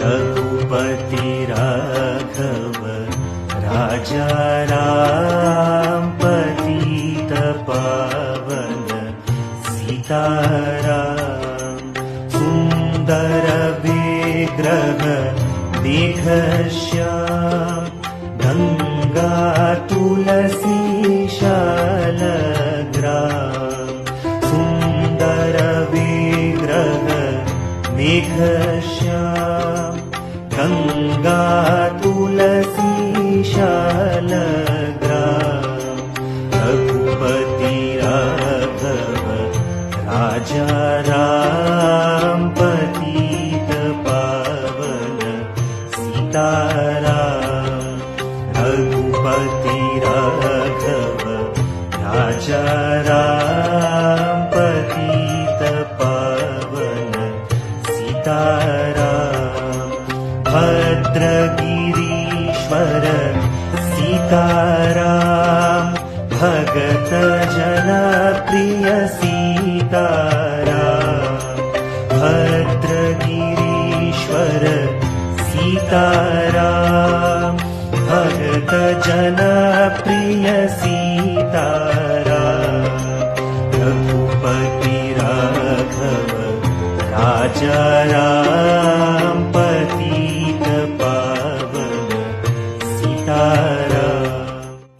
रघुपति राघव राजा राम पतित पावन सीताराम। सुंदर विग्रह देख श्याम गंगा तुलसी शालग्राम। सुंदर विग्रह देख श्याम गंगा तुलसी शालग्राम। रघुपति राघव राजा राम पतित पावन सीताराम। रघुपति राघव राजा राम पतित पावन सीताराम। भद्रगिरीश्वर सीताराम भगत जना प्रिय सीताराम। भद्रगिरीश्वर सीताराम भगत जना प्रिय सीताराम। रघुपति राघव राजा राम